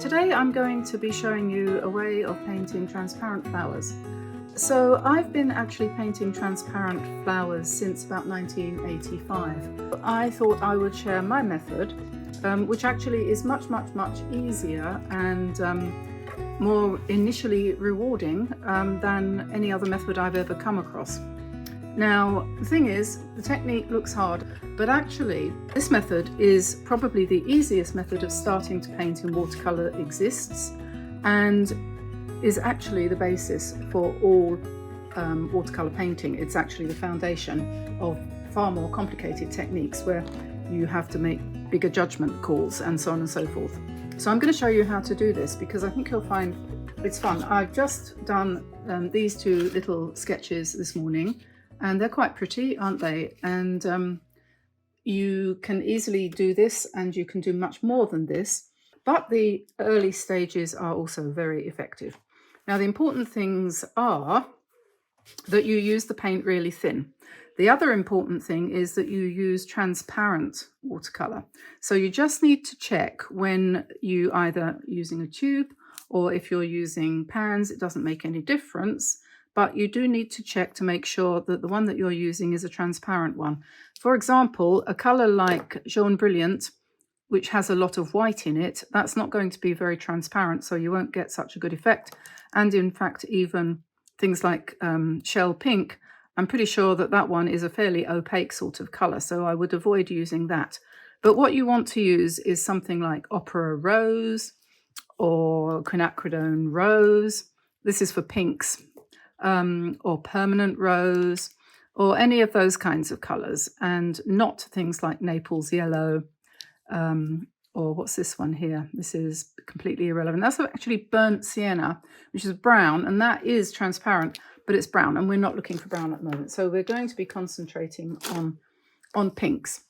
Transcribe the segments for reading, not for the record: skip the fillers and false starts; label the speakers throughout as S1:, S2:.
S1: Today I'm going to be showing you a way of painting transparent flowers. So I've been actually painting transparent flowers since about 1985. I thought I would share my method, which actually is much easier and more initially rewarding than any other method I've ever come across. Now, the thing is, the technique looks hard, but actually this method is probably the easiest method of starting to paint in watercolor exists, and is actually the basis for all watercolor painting. It's actually the foundation of far more complicated techniques where you have to make bigger judgment calls and so on and so forth. So I'm going to show you how to do this because I think you'll find it's fun. I've just done these two little sketches this morning, and they're quite pretty, aren't they? And you can easily do this, and you can do much more than this, but the early stages are also very effective. Now, the important things are that you use the paint really thin. The other important thing is that you use transparent watercolor. So you just need to check when you either using a tube or if you're using pans, it doesn't make any difference. But you do need to check to make sure that the one that you're using is a transparent one. For example, a color like Jaune Brilliant, which has a lot of white in it, that's not going to be very transparent, so you won't get such a good effect. And in fact, even things like Shell Pink, I'm pretty sure that that one is a fairly opaque sort of color, so I would avoid using that. But what you want to use is something like Opera Rose or Quinacridone Rose. This is for pinks. Or Permanent Rose, or any of those kinds of colors, and not things like Naples Yellow, or what's this one here? This is completely irrelevant. That's actually Burnt Sienna, which is brown, and that is transparent, but it's brown, and we're not looking for brown at the moment. So we're going to be concentrating on pinks.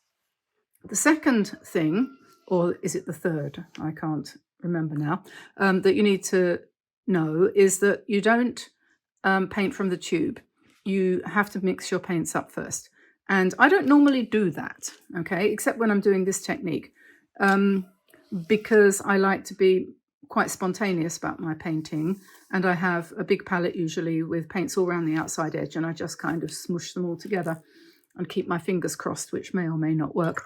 S1: The second thing, or is it the third? I can't remember now, that you need to know is that you don't paint from the tube. You have to mix your paints up first. And I don't normally do that, okay, except when I'm doing this technique, because I like to be quite spontaneous about my painting, and I have a big palette usually with paints all around the outside edge, and I just kind of smush them all together and keep my fingers crossed, which may or may not work.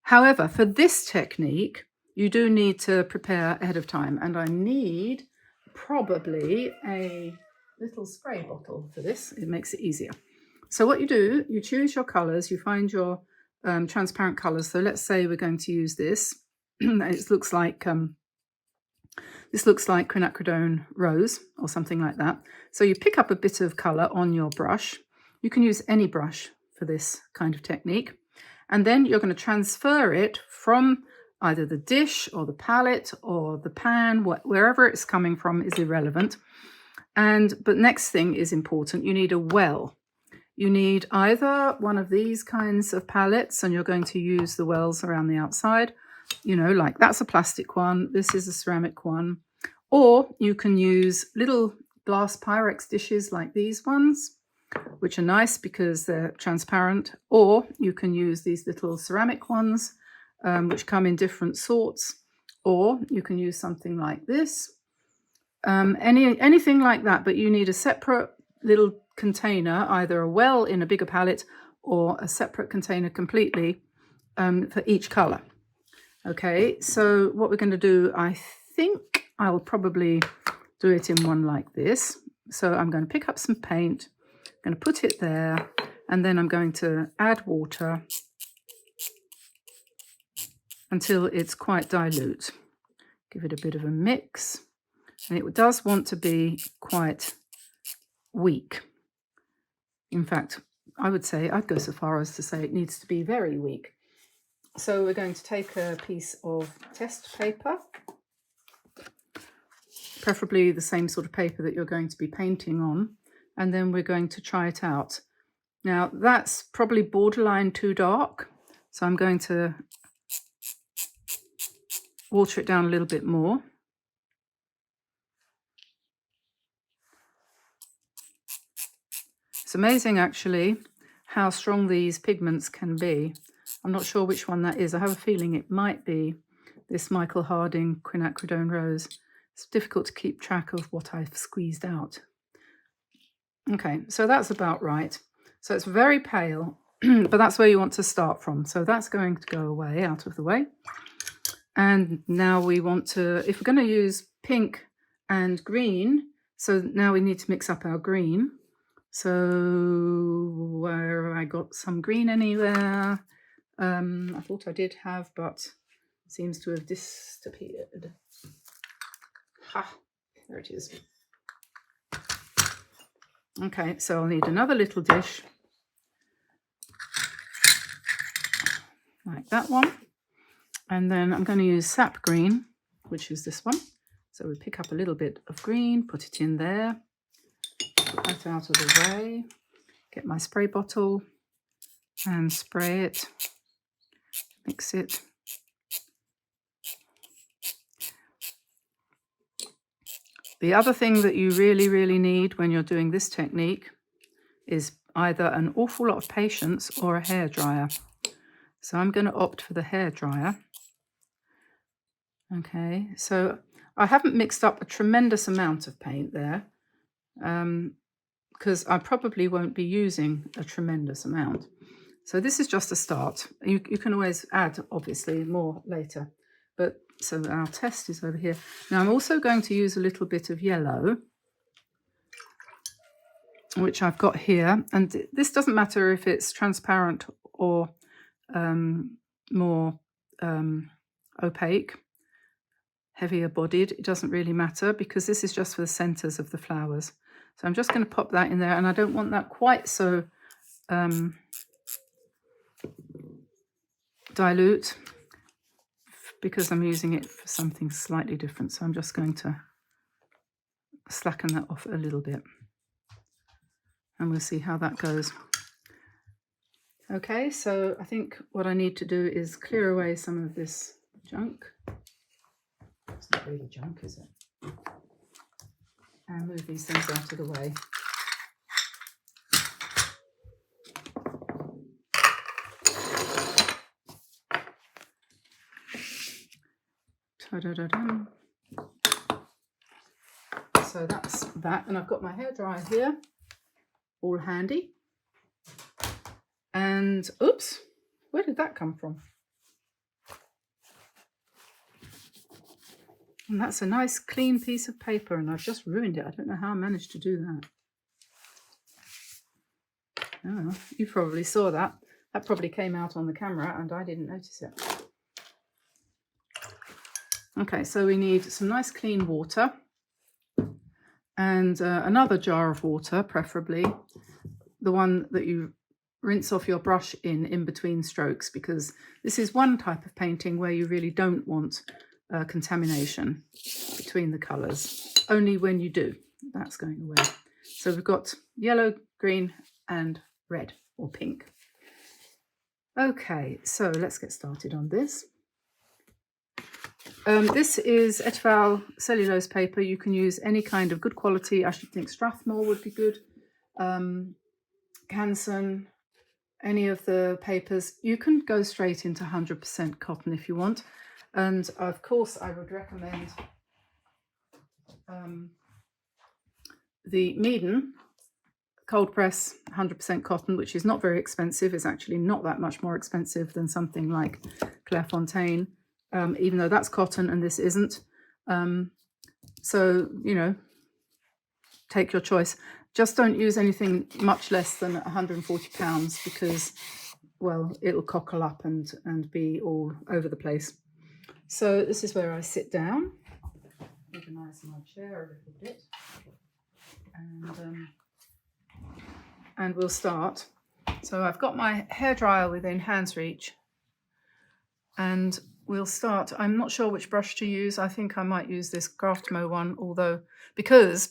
S1: However, for this technique, you do need to prepare ahead of time, and I need probably a little spray bottle for this. It makes it easier. So what you do, you choose your colors, you find your transparent colors. So let's say we're going to use this. It looks like this looks like Quinacridone Rose or something like that. So you pick up a bit of color on your brush. You can use any brush for this kind of technique, and then you're going to transfer it from either the dish or the palette or the pan, wherever it's coming from is irrelevant. But next thing is important. You need a well. You need either one of these kinds of palettes, and you're going to use the wells around the outside, you know, like that's a plastic one, this is a ceramic one, or you can use little glass Pyrex dishes like these ones, which are nice because they're transparent, or you can use these little ceramic ones, which come in different sorts, or you can use something like this, anything like that, but you need a separate little container, either a well in a bigger palette or a separate container completely for each color. Okay, so what we're going to do, I think I'll probably do it in one like this. So I'm going to pick up some paint, I'm going to put it there, and then I'm going to add water until it's quite dilute. Give it a bit of a mix, and it does want to be quite weak. In fact, I would say, I'd go so far as to say it needs to be very weak. So we're going to take a piece of test paper, preferably the same sort of paper that you're going to be painting on, and then we're going to try it out. Now, that's probably borderline too dark, so I'm going to water it down a little bit more. It's amazing actually how strong these pigments can be. I'm not sure which one that is. I have a feeling it might be this Michael Harding quinacridone rose. It's difficult to keep track of what I've squeezed out. Okay, so that's about right. So it's very pale, but that's where you want to start from. So that's going to go away, out of the way. And now we want to, if we're going to use pink and green, so now we need to mix up our green. So where have I got some green anywhere? I thought I did have, but it seems to have disappeared. Ha, there it is. Okay, so I'll need another little dish like that one. And then I'm going to use sap green, which is this one. So we pick up a little bit of green, put it in there, put that out of the way, get my spray bottle and spray it, mix it. The other thing that you really, really need when you're doing this technique is either an awful lot of patience or a hairdryer. So I'm going to opt for the hairdryer. Okay, so I haven't mixed up a tremendous amount of paint there because I probably won't be using a tremendous amount. So this is just a start. You can always add, obviously, more later. But so our test is over here. Now I'm also going to use a little bit of yellow, which I've got here. And this doesn't matter if it's transparent or more opaque, heavier bodied. It doesn't really matter because this is just for the centers of the flowers. So I'm just going to pop that in there, and I don't want that quite so dilute because I'm using it for something slightly different. So I'm just going to slacken that off a little bit, and we'll see how that goes. Okay, so I think what I need to do is clear away some of this junk. It's not really junk, is it? And move these things out of the way. Ta-da-da-dum. So that's that, and I've got my hairdryer here, all handy. And oops, where did that come from? And that's a nice clean piece of paper, and I've just ruined it. I don't know how I managed to do that. Oh, you probably saw that. That probably came out on the camera and I didn't notice it. Okay, so we need some nice clean water and another jar of water, preferably the one that you rinse off your brush in between strokes, because this is one type of painting where you really don't want contamination between the colours. Only when you do, that's going away. So we've got yellow, green and red or pink. Okay, so let's get started on this. This is Eteval cellulose paper. You can use any kind of good quality. I should think Strathmore would be good. Canson, any of the papers. You can go straight into 100% cotton if you want. And of course, I would recommend the Meeden cold press 100% cotton, which is not very expensive. It's actually not that much more expensive than something like Clairefontaine, even though that's cotton and this isn't. So, you know, take your choice. Just don't use anything much less than 140 pounds because, well, it'll cockle up and be all over the place. So this is where I sit down, organise my chair a little bit, and we'll start. So I've got my hairdryer within hand's reach, and we'll start. I'm not sure which brush to use. I think I might use this Craftmo one, although because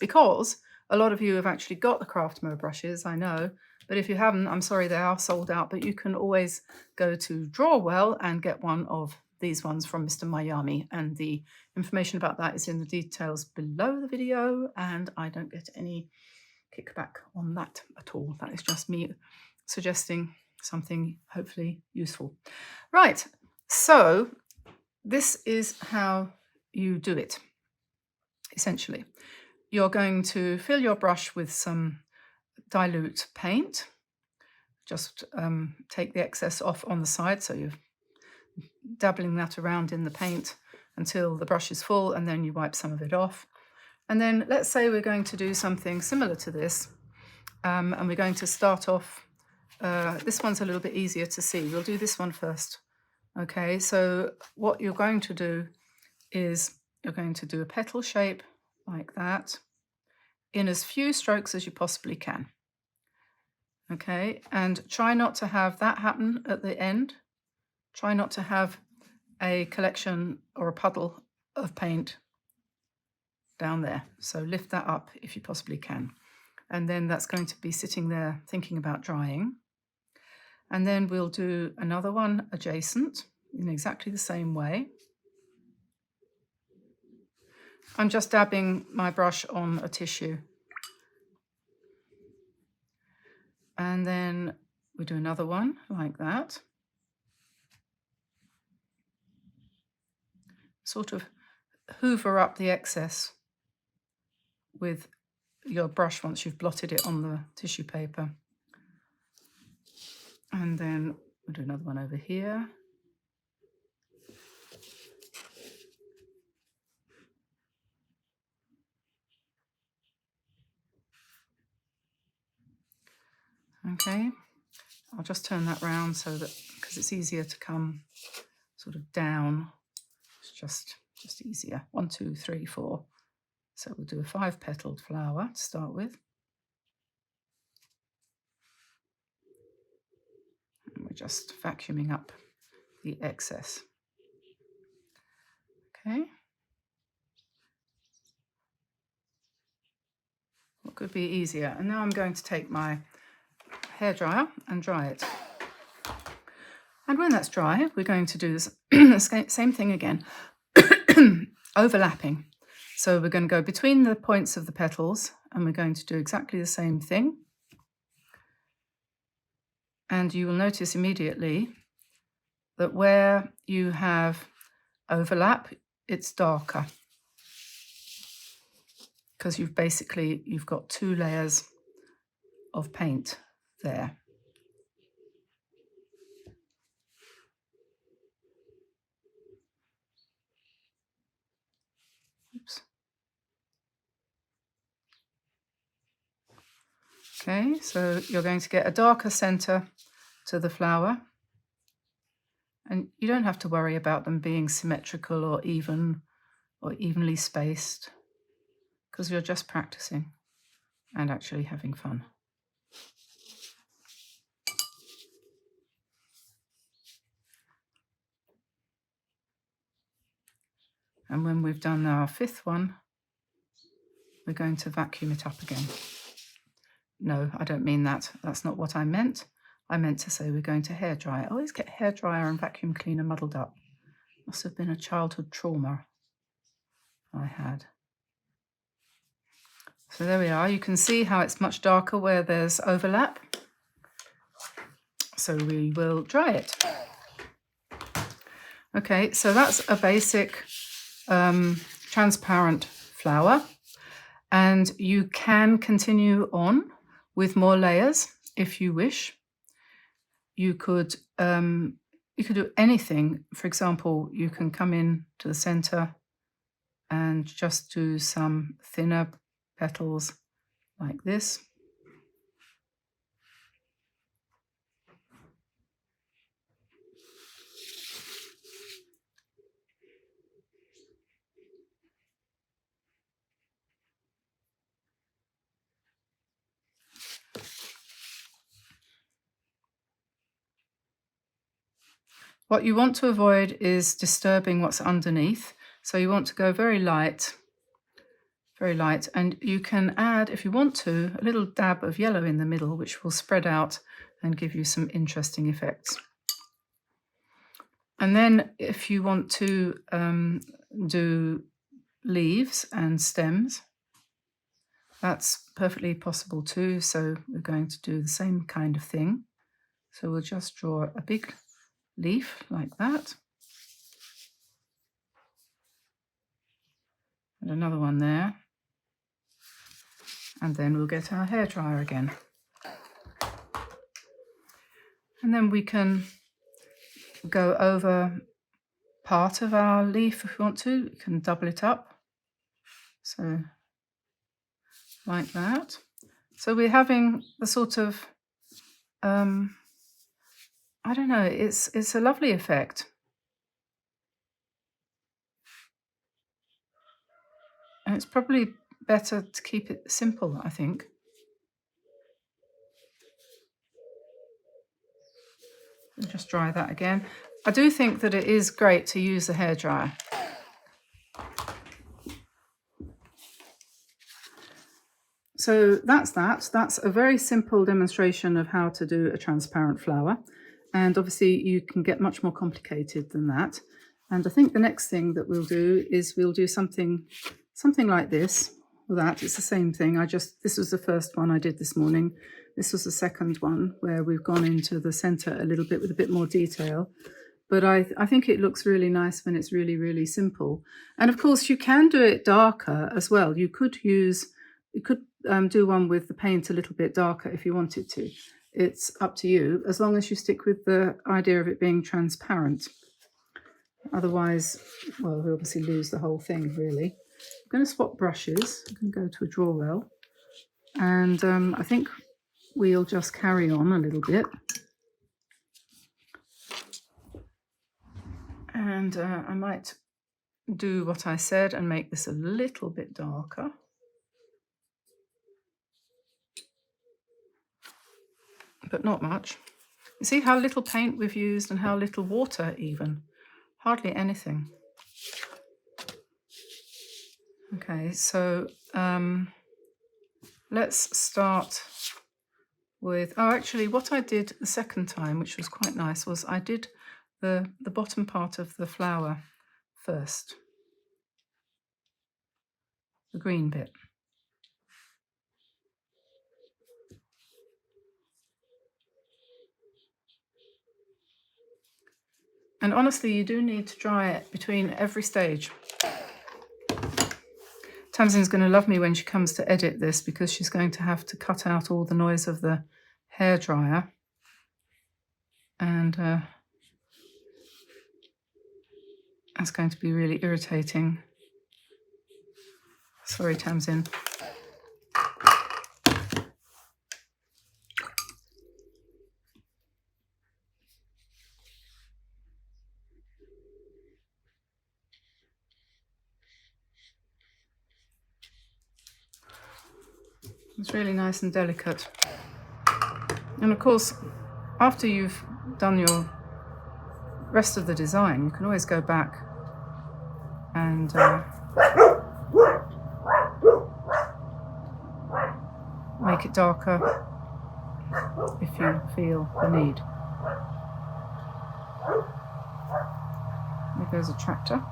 S1: a lot of you have actually got the Craftmo brushes, I know, but if you haven't, I'm sorry, they are sold out, but you can always go to Drawwell and get one of these ones from Mr. Miami, and the information about that is in the details below the video, and I don't get any kickback on that at all. That is just me suggesting something hopefully useful. Right, so this is how you do it, essentially. You're going to fill your brush with some dilute paint. Just take the excess off on the side, so you're dabbling that around in the paint until the brush is full, and then you wipe some of it off. And then let's say we're going to do something similar to this, and we're going to start off, this one's a little bit easier to see. We'll do this one first. Okay, so what you're going to do is you're going to do a petal shape like that in as few strokes as you possibly can. Okay, and try not to have that happen at the end. Try not to have a collection or a puddle of paint down there. So lift that up if you possibly can. And then that's going to be sitting there thinking about drying. And then we'll do another one adjacent in exactly the same way. I'm just dabbing my brush on a tissue. And then we do another one like that. Sort of hoover up the excess with your brush once you've blotted it on the tissue paper. And then we'll do another one over here. Okay, I'll just turn that round so that, because it's easier to come sort of down. It's just easier. 1, 2, 3, 4. So we'll do a 5-petaled flower to start with. And we're just vacuuming up the excess. Okay. What could be easier? And now I'm going to take my hairdryer and dry it. And when that's dry, we're going to do the same thing again, overlapping. So we're going to go between the points of the petals, and we're going to do exactly the same thing. And you will notice immediately that where you have overlap, it's darker, because you've got 2 layers of paint there. Oops. Okay, so you're going to get a darker center to the flower, and you don't have to worry about them being symmetrical or even or evenly spaced, because you're just practicing and actually having fun. And when we've done our 5th one, we're going to vacuum it up again. No, I don't mean that. That's not what I meant. I meant to say we're going to hairdry. I always get hairdryer and vacuum cleaner muddled up. Must have been a childhood trauma I had. So there we are. You can see how it's much darker where there's overlap. So we will dry it. Okay, so that's a basic transparent flower, and you can continue on with more layers if you wish. You could do anything. For example, you can come in to the center and just do some thinner petals like this. What you want to avoid is disturbing what's underneath. So you want to go very light, and you can add, if you want to, a little dab of yellow in the middle, which will spread out and give you some interesting effects. And then if you want to do leaves and stems, that's perfectly possible too. So we're going to do the same kind of thing. So we'll just draw a big leaf like that. and another one there, and then we'll get our hairdryer again. And then we can go over part of our leaf if we want to. We can double it up, so like that. So we're having the sort of, I don't know, it's a lovely effect. And it's probably better to keep it simple, I think. I'll just dry that again. I do think that it is great to use the hairdryer. So that's that. That's a very simple demonstration of how to do a transparent flower. And obviously you can get much more complicated than that. And I think the next thing that we'll do is we'll do something like this. Well, that it's the same thing. This was the first one I did this morning. This was the second one where we've gone into the center a little bit with a bit more detail. But I think it looks really nice when it's really, really simple. And of course, you can do it darker as well. You could do one with the paint a little bit darker if you wanted to. It's up to you, as long as you stick with the idea of it being transparent. Otherwise, well, we obviously lose the whole thing, really. I'm going to swap brushes. I'm going to go to a draw well. And I think we'll just carry on a little bit. And I might do what I said and make this a little bit darker. But not much. You see how little paint we've used and how little water even. Hardly anything. Okay, so let's start with, oh, actually what I did the second time, which was quite nice, was I did the bottom part of the flower first. The green bit. And honestly, you do need to dry it between every stage. Tamsin's going to love me when she comes to edit this, because she's going to have to cut out all the noise of the hairdryer. And that's going to be really irritating. Sorry, Tamsin. It's really nice and delicate. And of course, after you've done your rest of the design, you can always go back and make it darker if you feel the need. There goes a tractor.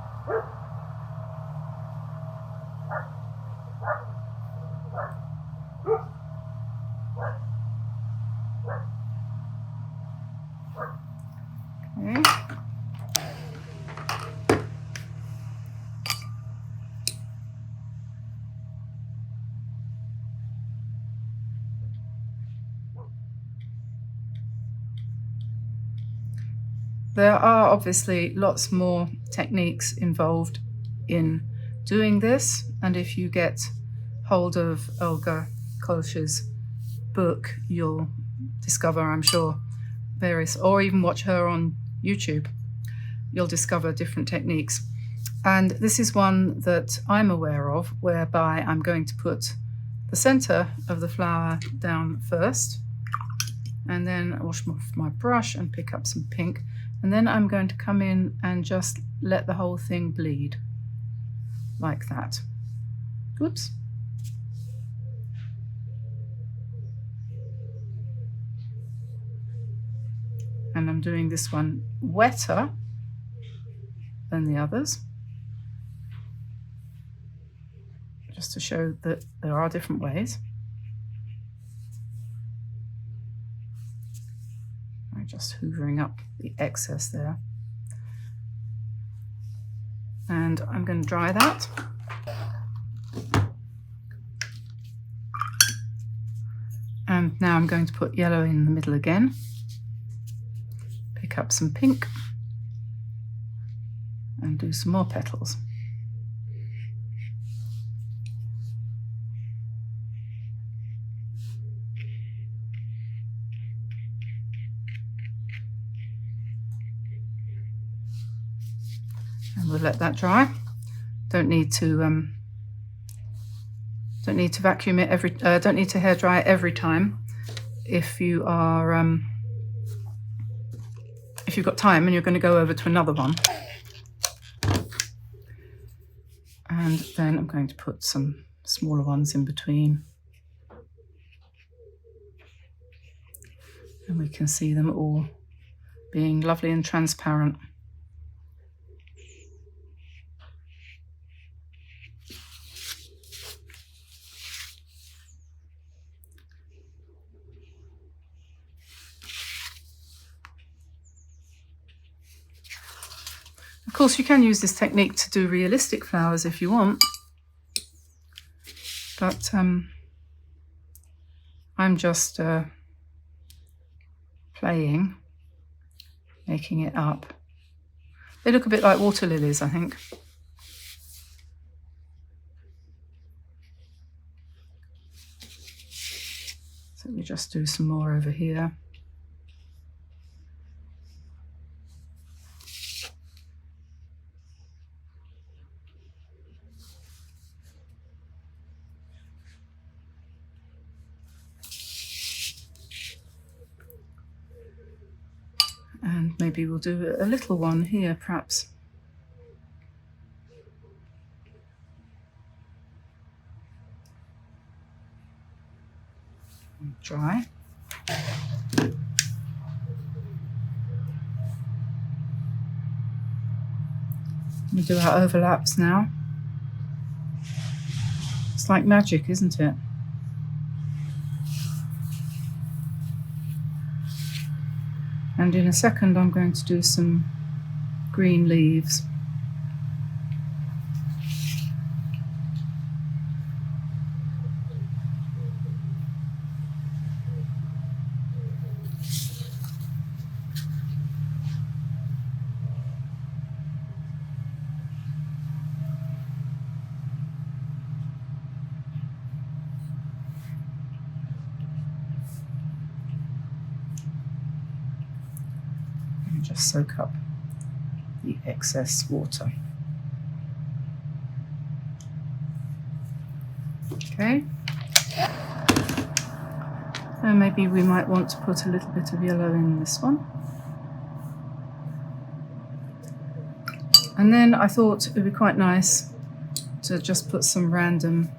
S1: There are obviously lots more techniques involved in doing this, and if you get hold of Olga Kolsch's book, you'll discover, I'm sure, various, or even watch her on YouTube, you'll discover different techniques. And this is one that I'm aware of, whereby I'm going to put the center of the flower down first, and then wash off my brush and pick up some pink. And then I'm going to come in and just let the whole thing bleed, like that. Oops. And I'm doing this one wetter than the others, just to show that there are different ways. Just hoovering up the excess there. And I'm going to dry that. Now I'm going to put yellow in the middle again, pick up some pink and do some more petals. And we'll let that dry. Don't need to vacuum it every. Don't need to hair dry it every time. If you are, if you've got time and you're going to go over to another one. And then I'm going to put some smaller ones in between. And we can see them all being lovely and transparent. Of course, you can use this technique to do realistic flowers if you want, but I'm just playing, making it up. They look a bit like water lilies, I think. So we just do some more over here. And maybe we'll do a little one here, perhaps. Dry. We do our overlaps now. It's like magic, isn't it? And in a second I'm going to do some green leaves. Just soak up the excess water. Okay. And maybe we might want to put a little bit of yellow in this one. And then I thought it would be quite nice to just put some random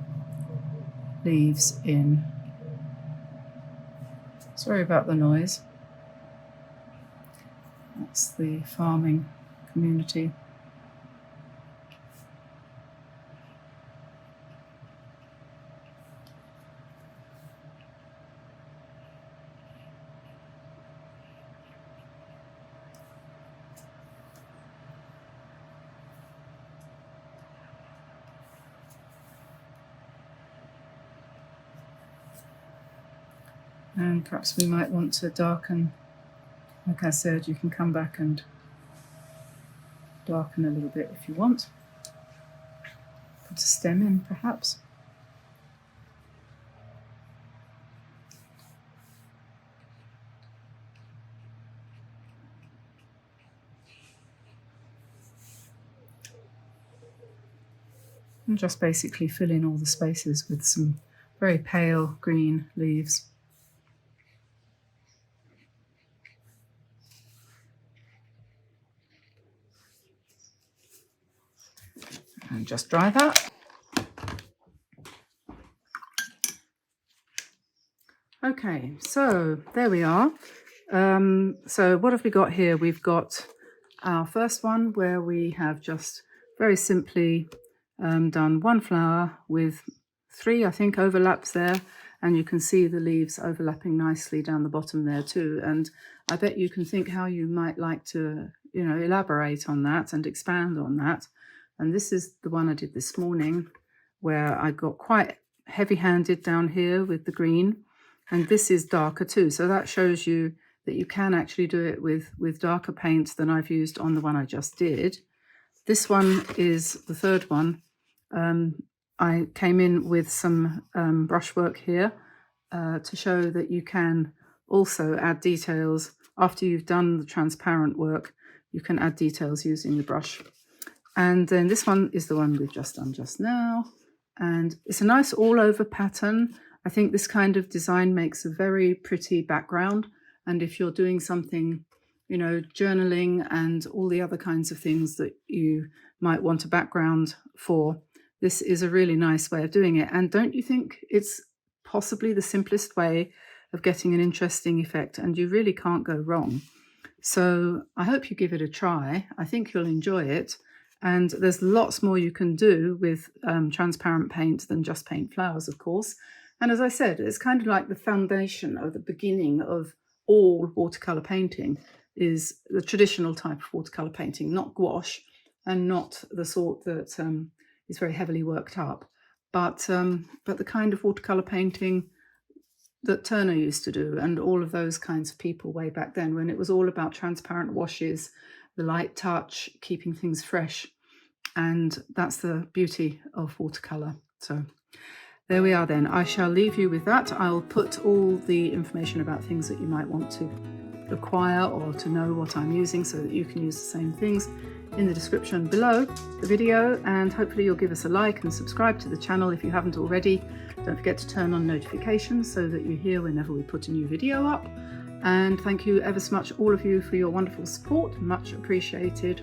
S1: leaves in. Sorry about the noise. That's the farming community. And perhaps we might want to darken. Like I said, you can come back and darken a little bit if you want. Put a stem in, perhaps. And just basically fill in all the spaces with some very pale green leaves. And just dry that. Okay, so there we are. So what have we got here? We've got our first one where we have just very simply done one flower with 3, I think, overlaps there, and you can see the leaves overlapping nicely down the bottom there too. And I bet you can think how you might like to, elaborate on that and expand on that. And this is the one I did this morning, where I got quite heavy-handed down here with the green, And this is darker too, so that shows you that you can actually do it with darker paint than I've used on the one I just did. This one is the third one. I came in with some brushwork here to show that you can also add details. After you've done the transparent work, you can add details using the brush. And then this one is the one we've just done just now. And it's a nice all-over pattern. I think this kind of design makes a very pretty background. And if you're doing something, you know, journaling and all the other kinds of things that you might want a background for, this is a really nice way of doing it. And don't you think it's possibly the simplest way of getting an interesting effect, and you really can't go wrong. So I hope you give it a try. I think you'll enjoy it. And there's lots more you can do with transparent paint than just paint flowers, of course. And as I said, it's kind of like the foundation or the beginning of all watercolor painting is the traditional type of watercolor painting, not gouache and not the sort that is very heavily worked up, but the kind of watercolor painting that Turner used to do, and all of those kinds of people way back then, when it was all about transparent washes, the light touch, keeping things fresh. And that's the beauty of watercolor. So there we are then. I shall leave you with that. I'll put all the information about things that you might want to acquire or to know what I'm using so that you can use the same things in the description below the video, and hopefully you'll give us a like and subscribe to the channel if you haven't already. Don't forget to turn on notifications so that you hear whenever we put a new video up. And thank you ever so much, all of you, for your wonderful support. Much appreciated.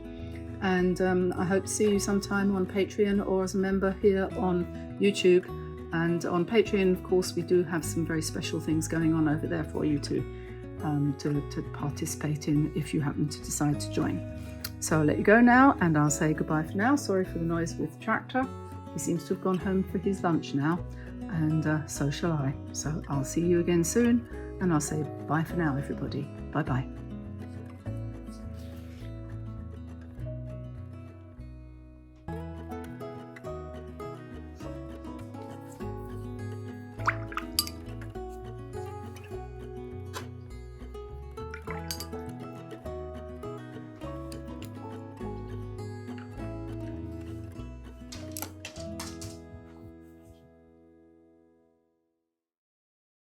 S1: And I hope to see you sometime on Patreon or as a member here on YouTube. And on Patreon, of course, we do have some very special things going on over there for you to participate in if you happen to decide to join. So I'll let you go now, and I'll say goodbye for now. Sorry for the noise with the tractor. He seems to have gone home for his lunch now, and so shall I. So I'll see you again soon, and I'll say bye for now, everybody. Bye-bye.